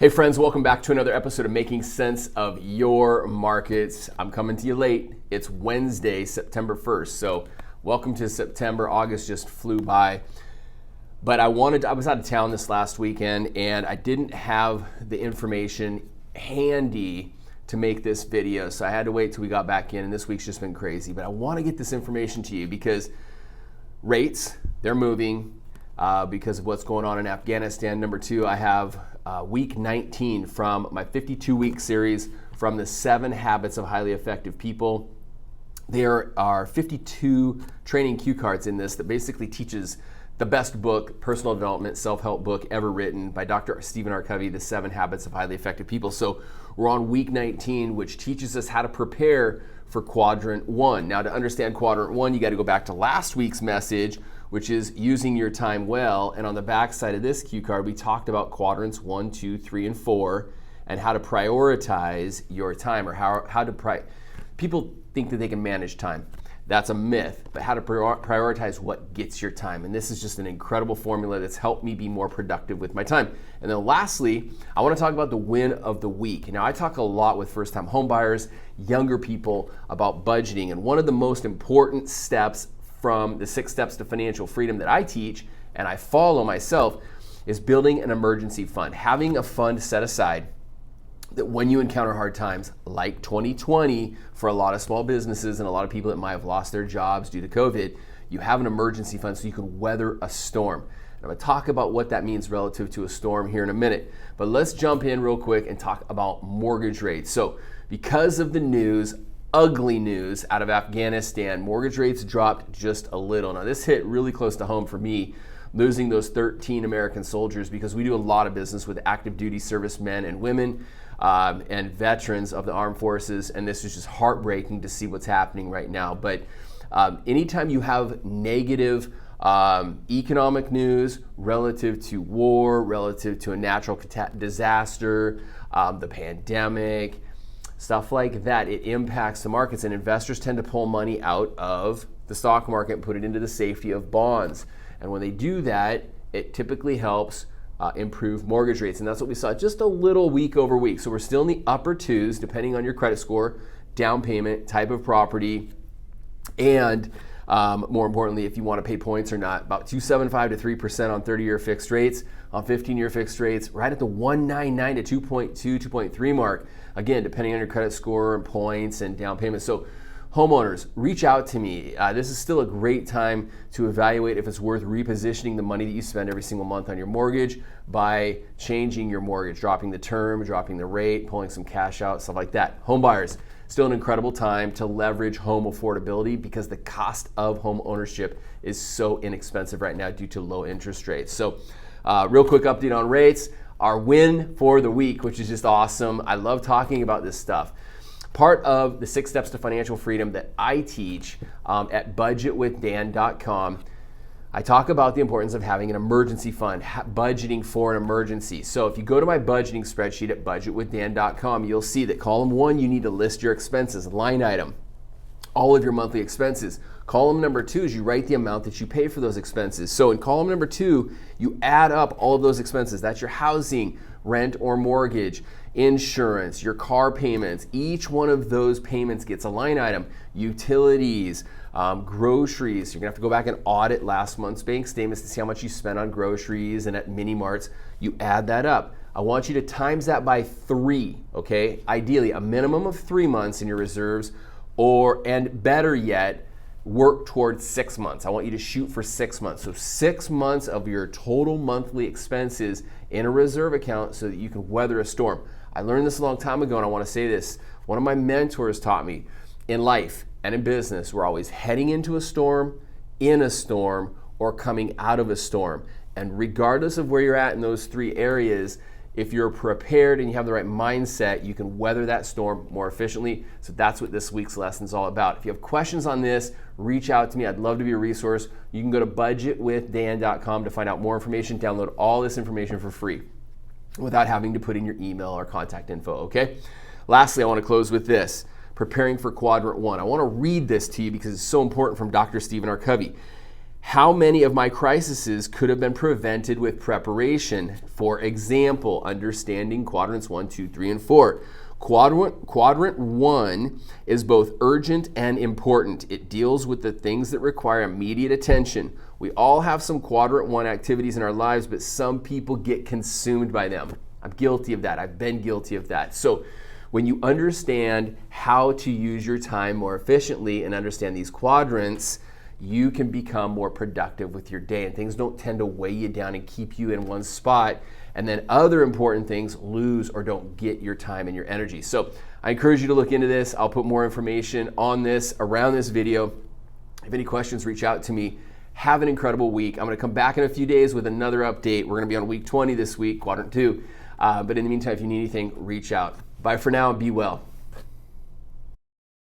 Hey friends, welcome back to another episode of Making Sense of Your Markets. I'm coming to you late. It's Wednesday, September 1st. So welcome to September. August just flew by. But I was out of town this last weekend and I didn't have the information handy to make this video. So I had to wait till we got back in, and this week's just been crazy. But I want to get this information to you because rates, they're moving because of what's going on in Afghanistan. Number two, I have week 19 from my 52-week series from the 7 Habits of Highly Effective People. There are 52 training cue cards in this that basically teaches the best book, personal development, self-help book ever written by Dr. Stephen R. Covey, The 7 Habits of Highly Effective People. So we're on week 19, which teaches us how to prepare for quadrant 1. Now, to understand quadrant 1, you got to go back to last week's message, which is using your time well. And on the back side of this cue card, we talked about quadrants 1, 2, 3, and 4, and how to prioritize your time, or how to people think that they can manage time. That's a myth, but how to prioritize what gets your time. And this is just an incredible formula that's helped me be more productive with my time. And then lastly, I want to talk about the win of the week. Now, I talk a lot with first-time homebuyers, younger people, about budgeting. And one of the most important steps from the 6 steps to financial freedom that I teach and I follow myself is building an emergency fund, having a fund set aside that when you encounter hard times like 2020 for a lot of small businesses and a lot of people that might have lost their jobs due to COVID, you have an emergency fund so you can weather a storm. And I'm going to talk about what that means relative to a storm here in a minute. But let's jump in real quick and talk about mortgage rates. So because of the news, ugly news out of Afghanistan, mortgage rates dropped just a little. Now this hit really close to home for me, losing those 13 American soldiers, because we do a lot of business with active duty service men and women and veterans of the armed forces, and this is just heartbreaking to see what's happening right now. But anytime you have negative economic news relative to war, relative to a natural disaster, the pandemic, stuff like that, it impacts the markets, and investors tend to pull money out of the stock market and put it into the safety of bonds. And when they do that, it typically helps improve mortgage rates. And that's what we saw just a little week over week. So we're still in the upper 2s, depending on your credit score, down payment, type of property, and more importantly, if you want to pay points or not, about 2.75 to 3% on 30-year fixed rates, on 15-year fixed rates, right at the 1.99 to 2.2, 2.3 mark. Again, depending on your credit score and points and down payment. So homeowners, reach out to me. This is still a great time to evaluate if it's worth repositioning the money that you spend every single month on your mortgage by changing your mortgage, dropping the term, dropping the rate, pulling some cash out, stuff like that. Home buyers, still an incredible time to leverage home affordability because the cost of home ownership is so inexpensive right now due to low interest rates. So real quick update on rates. Our win for the week, which is just awesome. I love talking about this stuff. Part of the 6 steps to financial freedom that I teach at budgetwithdan.com, I talk about the importance of having an emergency fund, budgeting for an emergency. So if you go to my budgeting spreadsheet at budgetwithdan.com, you'll see that column 1, you need to list your expenses, line item, all of your monthly expenses. Column number 2 is you write the amount that you pay for those expenses. So in column number 2, you add up all of those expenses. That's your housing, rent or mortgage, insurance, your car payments. Each one of those payments gets a line item. Utilities, groceries. You're gonna have to go back and audit last month's bank statements to see how much you spent on groceries and at mini marts. You add that up. I want you to times that by 3, okay? Ideally, a minimum of 3 months in your reserves, and better yet, work towards 6 months. I want you to shoot for 6 months. So 6 months of your total monthly expenses in a reserve account so that you can weather a storm. I learned this a long time ago, and I want to say this. One of my mentors taught me, in life and in business, we're always heading into a storm, in a storm, or coming out of a storm. And regardless of where you're at in those 3 areas, if you're prepared and you have the right mindset, you can weather that storm more efficiently. So that's what this week's lesson is all about. If you have questions on this, reach out to me. I'd love to be a resource. You can go to budgetwithdan.com to find out more information, download all this information for free without having to put in your email or contact info, okay? Lastly, I want to close with this, preparing for quadrant 1. I want to read this to you because it's so important from Dr. Stephen R. Covey. How many of my crises could have been prevented with preparation? For example, understanding quadrants 1, 2, 3, and 4. Quadrant 1 is both urgent and important. It deals with the things that require immediate attention. We all have some quadrant 1 activities in our lives, but some people get consumed by them. I'm guilty of that. I've been guilty of that. So when you understand how to use your time more efficiently and understand these quadrants, you can become more productive with your day, and things don't tend to weigh you down and keep you in one spot, and then other important things lose or don't get your time and your energy. So I encourage you to look into this. I'll put more information on this around this video. If you have any questions, reach out to me. Have an incredible week. I'm going to come back in a few days with another update. We're going to be on week 20 this week, quadrant 2. But in the meantime, if you need anything, reach out. Bye for now and be well.